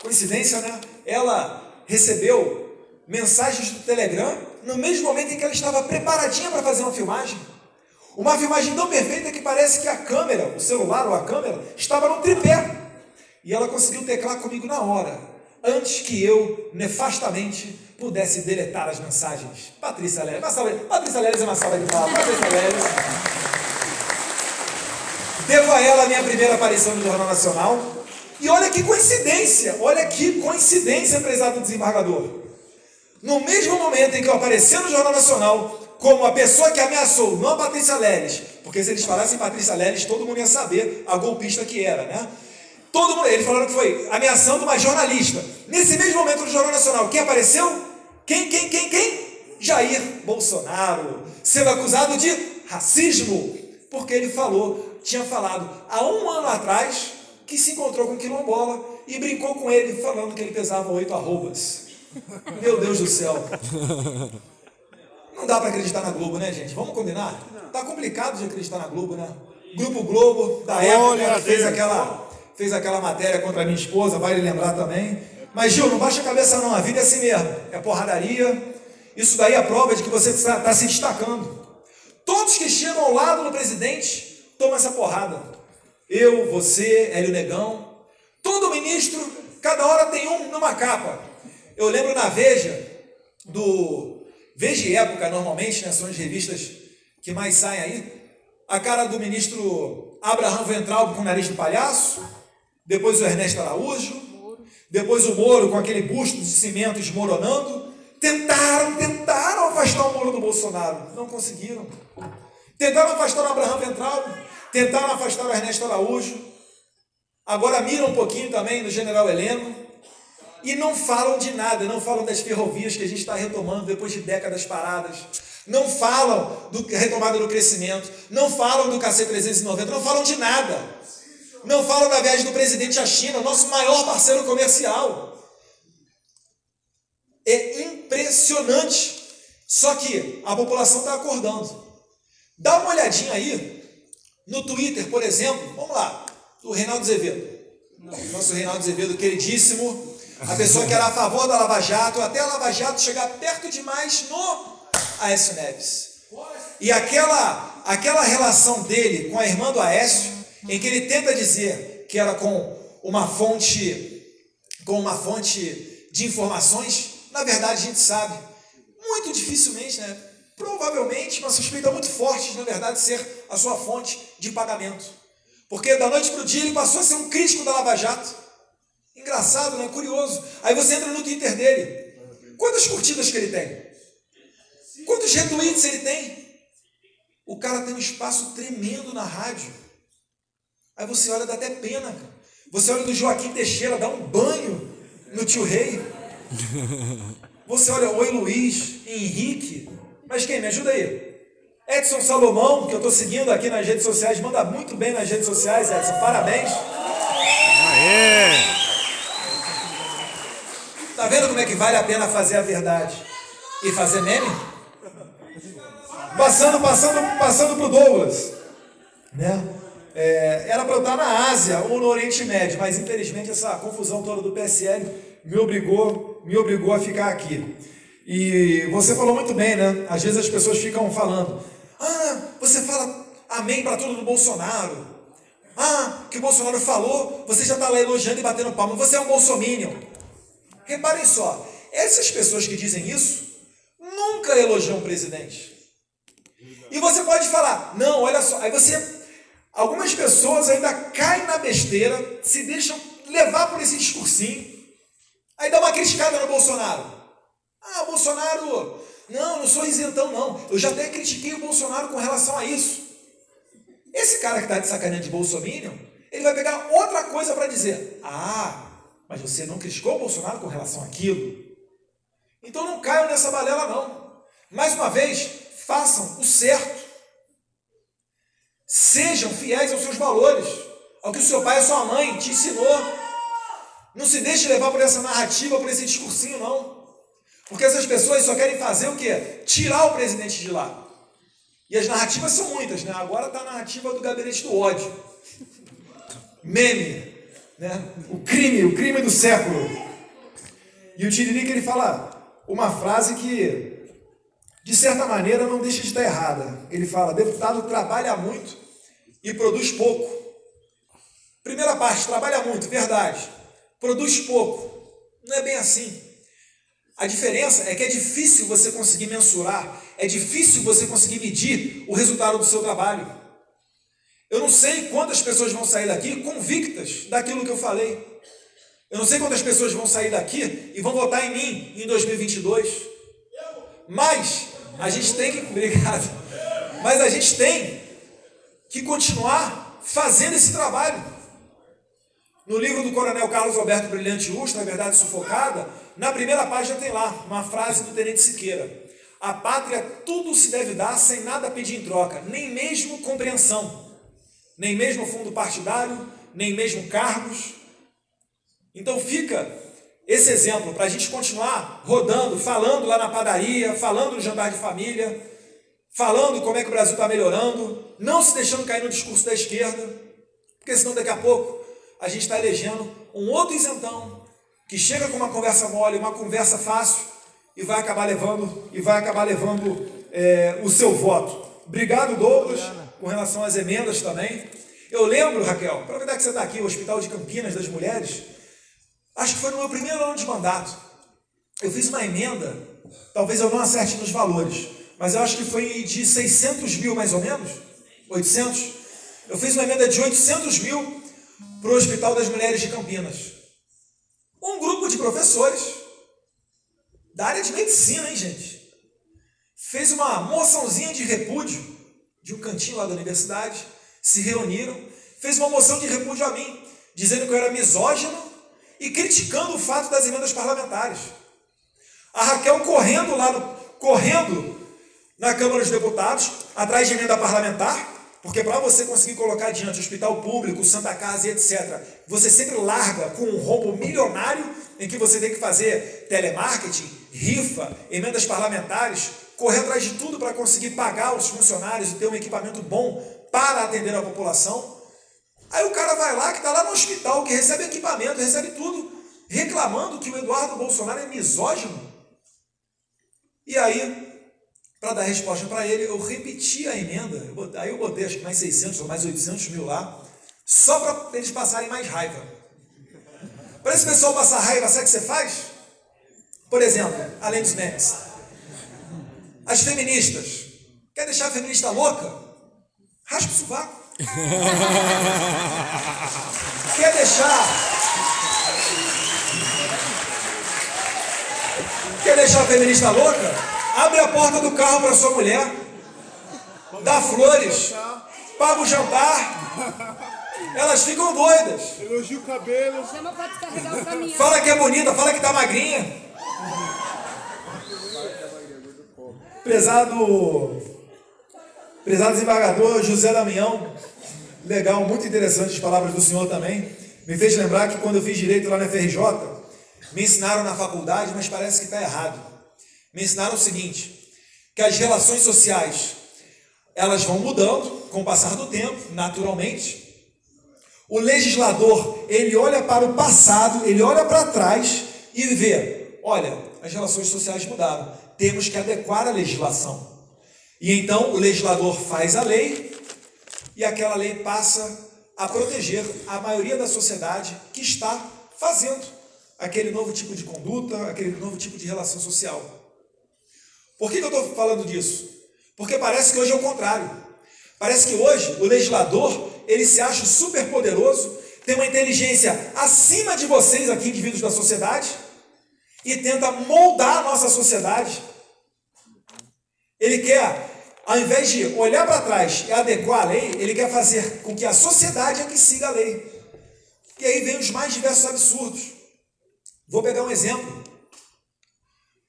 Coincidência, né? Ela recebeu mensagens do Telegram no mesmo momento em que ela estava preparadinha para fazer uma filmagem. Uma filmagem tão perfeita que parece que a câmera, o celular ou a câmera, estava no tripé. E ela conseguiu teclar comigo na hora, antes que eu, nefastamente, pudesse deletar as mensagens. Patrícia Leles. Patrícia Leles é uma salva de palmas. Patrícia Leles. Devo a ela a minha primeira aparição no Jornal Nacional. E olha que coincidência, prezado desembargador. No mesmo momento em que eu apareci no Jornal Nacional, como a pessoa que ameaçou, não a Patrícia Leles, porque se eles falassem Patrícia Leles, todo mundo ia saber a golpista que era, né? Todo mundo, eles falaram que foi ameaçando uma jornalista. Nesse mesmo momento no Jornal Nacional, quem apareceu? Quem? Jair Bolsonaro, sendo acusado de racismo, porque ele tinha falado há um ano atrás que se encontrou com um quilombola e brincou com ele, falando que ele pesava 8 arrobas. Meu Deus do céu. Não dá para acreditar na Globo, né, gente? Vamos combinar? Tá complicado de acreditar na Globo, né? Grupo Globo, da época, fez aquela matéria contra a minha esposa, vai lhe lembrar também. Mas, Gil, não baixa a cabeça não, a vida é assim mesmo. É porradaria. Isso daí é a prova de que você está se destacando. Todos que chegam ao lado do presidente tomam essa porrada. Eu, você, Hélio Negão. Todo ministro, cada hora tem um numa capa. Eu lembro na Veja e Época, normalmente, né, são as revistas que mais saem aí, a cara do ministro Abraham Weintraub com o nariz de palhaço, depois o Ernesto Araújo, depois o Moro com aquele busto de cimento desmoronando. Tentaram afastar o Moro do Bolsonaro, não conseguiram. Tentaram afastar o Abraham Weintraub, tentaram afastar o Ernesto Araújo, agora miram um pouquinho também no general Heleno, e não falam de nada, não falam das ferrovias que a gente está retomando depois de décadas paradas, não falam da retomada do crescimento, não falam do KC-390, não falam de nada, não falam da viagem do presidente à China, nosso maior parceiro comercial. É impressionante, só que a população está acordando. Dá uma olhadinha aí no Twitter, por exemplo, vamos lá, do Reinaldo Azevedo, nosso Reinaldo Azevedo queridíssimo, a pessoa que era a favor da Lava Jato, até a Lava Jato chegar perto demais no Aécio Neves. E aquela relação dele com a irmã do Aécio, em que ele tenta dizer que era com uma fonte de informações, na verdade a gente sabe, muito dificilmente, né? Provavelmente uma suspeita muito forte de, na verdade, ser a sua fonte de pagamento. Porque da noite para o dia ele passou a ser um crítico da Lava Jato. Engraçado, né? Curioso. Aí você entra no Twitter dele. Quantas curtidas que ele tem? Quantos retweets ele tem? O cara tem um espaço tremendo na rádio. Aí você olha, dá até pena, cara. Você olha do Joaquim Teixeira, dá um banho no tio Rei. Você olha, oi Luiz, Henrique. Mas quem? Me ajuda aí. Edson Salomão, que eu estou seguindo aqui nas redes sociais, manda muito bem nas redes sociais, Edson. Parabéns. Aê! Tá vendo como é que vale a pena fazer a verdade e fazer meme? Passando pro Douglas, né? Era para eu estar na Ásia ou no Oriente Médio, mas infelizmente essa confusão toda do PSL me obrigou a ficar aqui. E você falou muito bem, né? Às vezes as pessoas ficam falando: você fala amém para tudo do Bolsonaro. Que o Bolsonaro falou, você já está lá elogiando e batendo palma. Você é um bolsominion. Reparem só, essas pessoas que dizem isso nunca elogiam o presidente. E você pode falar, não, olha só, algumas pessoas ainda caem na besteira, se deixam levar por esse discursinho, aí dá uma criticada no Bolsonaro. O Bolsonaro Não, não sou isentão, não. Eu já até critiquei o Bolsonaro com relação a isso. Esse cara que está de sacaneando de bolsominion, ele vai pegar outra coisa para dizer. Ah, mas você não criticou o Bolsonaro com relação àquilo? Então não caiam nessa balela, não. Mais uma vez, façam o certo. Sejam fiéis aos seus valores, ao que o seu pai e a sua mãe te ensinou. Não se deixe levar por essa narrativa, por esse discursinho, não. Porque essas pessoas só querem fazer o quê? Tirar o presidente de lá. E as narrativas são muitas, né? Agora está a narrativa do gabinete do ódio. Meme, né? O crime do século. E o Tiririca, ele fala uma frase que, de certa maneira, não deixa de estar errada. Ele fala, deputado trabalha muito e produz pouco. Primeira parte, trabalha muito, verdade. Produz pouco. Não é bem assim. A diferença é que é difícil você conseguir mensurar, é difícil você conseguir medir o resultado do seu trabalho. Eu não sei quantas pessoas vão sair daqui convictas daquilo que eu falei. Eu não sei quantas pessoas vão sair daqui e vão votar em mim em 2022. Mas a gente tem que... Obrigado. Mas a gente tem que continuar fazendo esse trabalho. No livro do Coronel Carlos Alberto Brilhante Ustra, A Verdade Sufocada, na primeira página tem lá uma frase do Tenente Siqueira. A pátria tudo se deve dar sem nada pedir em troca, nem mesmo compreensão, nem mesmo fundo partidário, nem mesmo cargos. Então fica esse exemplo para a gente continuar rodando, falando lá na padaria, falando no jantar de família, falando como é que o Brasil está melhorando, não se deixando cair no discurso da esquerda, porque senão daqui a pouco a gente está elegendo um outro isentão que chega com uma conversa mole, uma conversa fácil e vai acabar levando o seu voto. Obrigado, Douglas, com relação às emendas também. Eu lembro, Raquel, aproveitar que você está aqui, o Hospital de Campinas das Mulheres, acho que foi no meu primeiro ano de mandato. Eu fiz uma emenda, talvez eu não acerte nos valores, mas eu acho que foi de 600 mil mais ou menos, 800. Eu fiz uma emenda de 800 mil para o Hospital das Mulheres de Campinas. Um grupo de professores da área de medicina, hein, gente? Fez uma moçãozinha de repúdio de um cantinho lá da universidade, se reuniram, fez uma moção de repúdio a mim, dizendo que eu era misógino e criticando o fato das emendas parlamentares. A Raquel correndo na Câmara dos Deputados, atrás de emenda parlamentar, porque para você conseguir colocar adiante hospital público, Santa Casa e etc., você sempre larga com um rombo milionário em que você tem que fazer telemarketing, rifa, emendas parlamentares, correr atrás de tudo para conseguir pagar os funcionários e ter um equipamento bom para atender a população. Aí o cara vai lá, que está lá no hospital, que recebe equipamento, recebe tudo, reclamando que o Eduardo Bolsonaro é misógino. E aí, para dar resposta para ele, eu repeti a emenda, aí eu botei acho que mais 600 ou mais 800 mil lá, só para eles passarem mais raiva. Para esse pessoal passar raiva, sabe o que você faz? Por exemplo, além dos memes, as feministas, quer deixar a feminista louca? Raspa o sovaco. Quer deixar a feminista louca? Abre a porta do carro para sua mulher, dá flores, paga o jantar, elas ficam doidas. Elogia o cabelo. Chama para descarregar o caminhão. Fala que é bonita, fala que tá magrinha. Prezado desembargador José Damião, legal, muito interessante as palavras do senhor também. Me fez lembrar que quando eu fiz direito lá na FRJ, me ensinaram na faculdade, mas parece que está errado. Me ensinaram o seguinte, que as relações sociais, elas vão mudando com o passar do tempo, naturalmente. O legislador, ele olha para o passado, ele olha para trás e vê, olha, as relações sociais mudaram, temos que adequar a legislação. E então o legislador faz a lei e aquela lei passa a proteger a maioria da sociedade que está fazendo aquele novo tipo de conduta, aquele novo tipo de relação social. Por que eu estou falando disso? Porque parece que hoje é o contrário. Parece que hoje o legislador, ele se acha super poderoso, tem uma inteligência acima de vocês aqui, indivíduos da sociedade, e tenta moldar a nossa sociedade Ele quer, ao invés de olhar para trás e adequar a lei, ele quer fazer com que a sociedade é que siga a lei. E aí vem os mais diversos absurdos. Vou pegar um exemplo.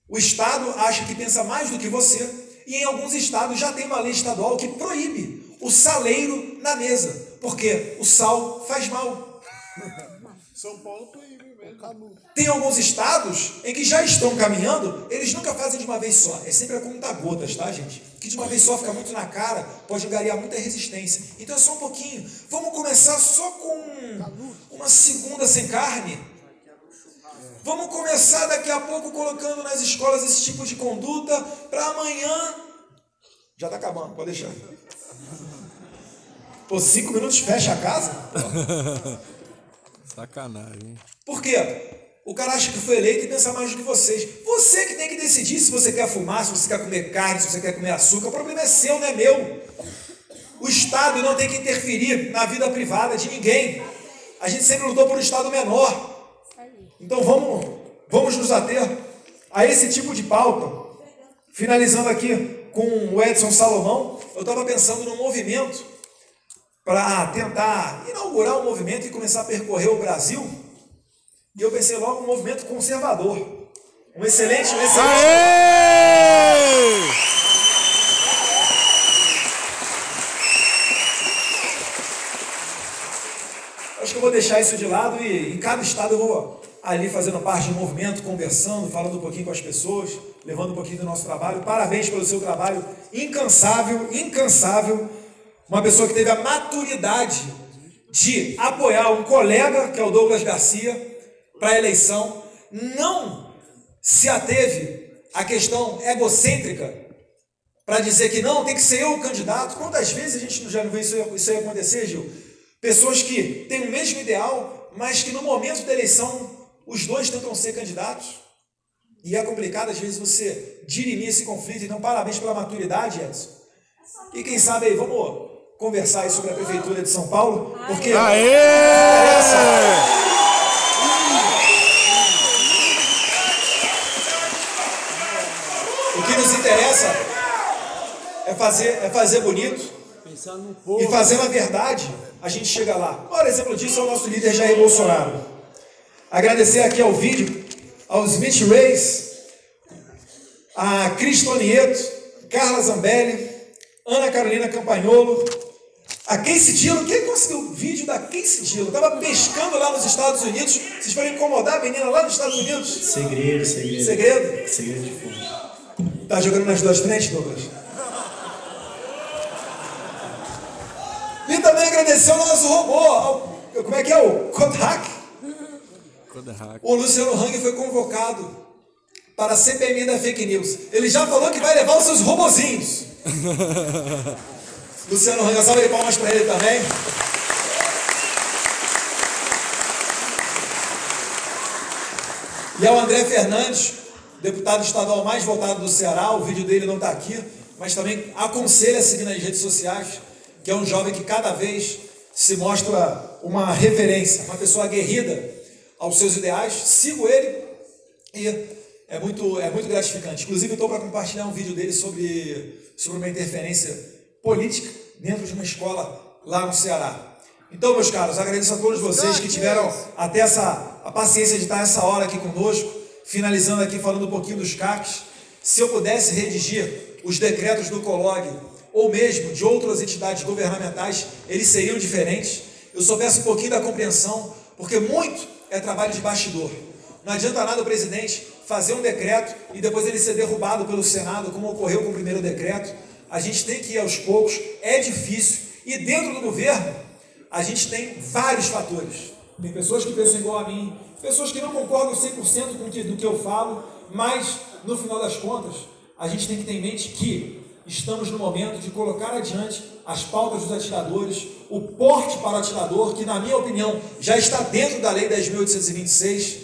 O Estado acha que pensa mais do que você, e em alguns estados já tem uma lei estadual que proíbe o saleiro na mesa, porque o sal faz mal. São Paulo proíbe mesmo. Tem alguns estados em que já estão caminhando, eles nunca fazem de uma vez só, é sempre a conta-gotas, tá, gente? Que de uma vez só fica muito na cara, pode angariar muita resistência. Então é só um pouquinho. Vamos começar só com uma segunda sem carne. Vamos começar daqui a pouco colocando nas escolas esse tipo de conduta para amanhã. Já está acabando, pode deixar. Pô, 5 minutos fecha a casa? Sacanagem. Por quê? O cara acha que foi eleito e pensa mais do que vocês. Você que tem que decidir se você quer fumar, se você quer comer carne, se você quer comer açúcar. O problema é seu, não é meu. O Estado não tem que interferir na vida privada de ninguém. A gente sempre lutou por um Estado menor. Então vamos nos ater a esse tipo de pauta. Finalizando aqui com o Edson Salomão, eu estava pensando num movimento para tentar inaugurar um movimento e começar a percorrer o Brasil. E eu pensei logo um movimento conservador. Um excelente... Acho que eu vou deixar isso de lado e em cada estado eu vou ali fazendo parte do movimento, conversando, falando um pouquinho com as pessoas, levando um pouquinho do nosso trabalho. Parabéns pelo seu trabalho incansável, incansável. Uma pessoa que teve a maturidade de apoiar um colega, que é o Douglas Garcia, para a eleição, não se ateve à questão egocêntrica para dizer que não, tem que ser eu o candidato. Quantas vezes a gente já não vê isso aí acontecer, Gil? Pessoas que têm o mesmo ideal, mas que no momento da eleição os dois tentam ser candidatos. E é complicado às vezes você dirimir esse conflito. Então parabéns pela maturidade, Edson. E quem sabe aí, vamos conversar aí sobre a Prefeitura de São Paulo, porque o que nos interessa é fazer bonito e fazer na verdade, a gente chega lá. Por exemplo disso é o nosso líder Jair Bolsonaro. Agradecer aqui ao vídeo, aos Smith Reis, a Cristo Nieto, Carla Zambelli, Ana Carolina Campagnolo, a Casey Dillon. Quem conseguiu o vídeo da Casey Dillon? Estava pescando lá nos Estados Unidos. Vocês foram incomodar a menina lá nos Estados Unidos? Segredo. Segredo? Segredo de fundo. Tá jogando nas duas frentes, Douglas? E também agradecer ao nosso robô, como é que é? O Kodak. O Luciano Hang foi convocado para a CPMI da Fake News. Ele já falou que vai levar os seus robozinhos. Luciano Hang, salve de palmas para ele também. E ao André Fernandes, deputado estadual mais votado do Ceará. O vídeo dele não está aqui, mas também aconselho a seguir nas redes sociais, que é um jovem que cada vez se mostra uma referência, uma pessoa aguerrida aos seus ideais. Sigo ele e é muito gratificante. Inclusive, estou para compartilhar um vídeo dele sobre uma interferência política dentro de uma escola lá no Ceará. Então, meus caros, agradeço a todos vocês que tiveram até a paciência de estar essa hora aqui conosco, finalizando aqui falando um pouquinho dos CACs. Se eu pudesse redigir os decretos do COLOG, ou mesmo de outras entidades governamentais, eles seriam diferentes. Eu só peço um pouquinho da compreensão, porque muito é trabalho de bastidor. Não adianta nada o presidente fazer um decreto e depois ele ser derrubado pelo Senado, como ocorreu com o primeiro decreto. A gente tem que ir aos poucos, é difícil, e dentro do governo a gente tem vários fatores. Tem pessoas que pensam igual a mim, pessoas que não concordam 100% com do que eu falo, mas no final das contas a gente tem que ter em mente que estamos no momento de colocar adiante as pautas dos atiradores, o porte para o atirador, que na minha opinião já está dentro da Lei 10.826,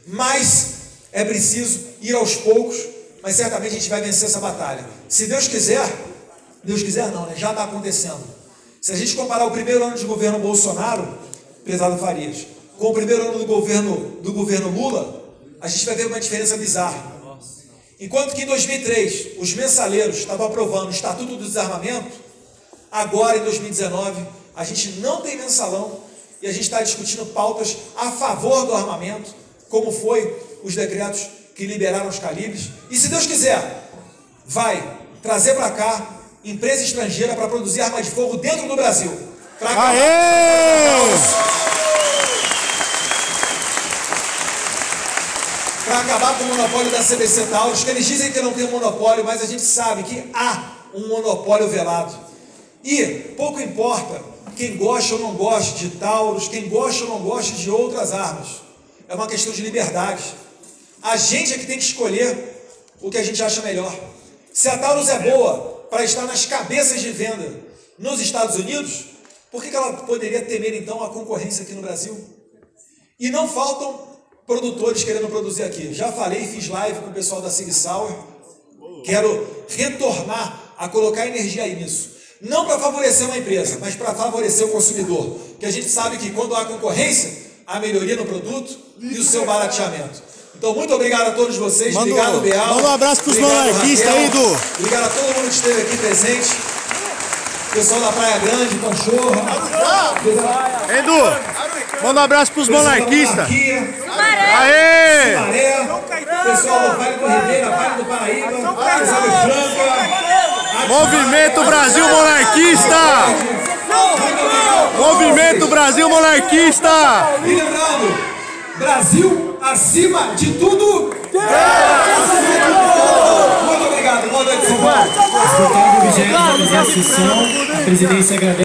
mas é preciso ir aos poucos, mas certamente a gente vai vencer essa batalha. Se Deus quiser não, né? Já está acontecendo. Se a gente comparar o primeiro ano de governo Bolsonaro, prezado Farias, com o primeiro ano do governo Lula, a gente vai ver uma diferença bizarra. Enquanto que em 2003 os mensaleiros estavam aprovando o Estatuto do Desarmamento, agora em 2019 a gente não tem mensalão e a gente está discutindo pautas a favor do armamento, como foi os decretos que liberaram os calibres. E se Deus quiser, vai trazer para cá empresa estrangeira para produzir arma de fogo dentro do Brasil. Para acabar com o monopólio da CBC Taurus, que eles dizem que não tem monopólio, mas a gente sabe que há um monopólio velado. E pouco importa quem gosta ou não gosta de Taurus, quem gosta ou não gosta de outras armas. É uma questão de liberdade. A gente é que tem que escolher o que a gente acha melhor. Se a Taurus é boa para estar nas cabeças de venda nos Estados Unidos, por que ela poderia temer então a concorrência aqui no Brasil? E não faltam produtores querendo produzir aqui. Já falei, fiz live com o pessoal da Sig Sauer. Quero retornar a colocar energia aí nisso. Não para favorecer uma empresa, mas para favorecer o consumidor. Que a gente sabe que quando há concorrência, há melhoria no produto e o seu barateamento. Então, muito obrigado a todos vocês. Obrigado, Beal. Manda um abraço para os monarquistas aí, Edu. Obrigado a todo mundo que esteve aqui presente. Pessoal da Praia Grande, Panchorra. Edu, manda um abraço para os monarquistas. Aê! Pessoal do Vale do Ribeira, Vale do Paraíba, pessoal do Franca. Movimento Brasil Monarquista! Movimento Brasil Monarquista! E lembrando, Brasil acima de tudo! Muito obrigado, boa noite, São Paulo. A presidência agradece.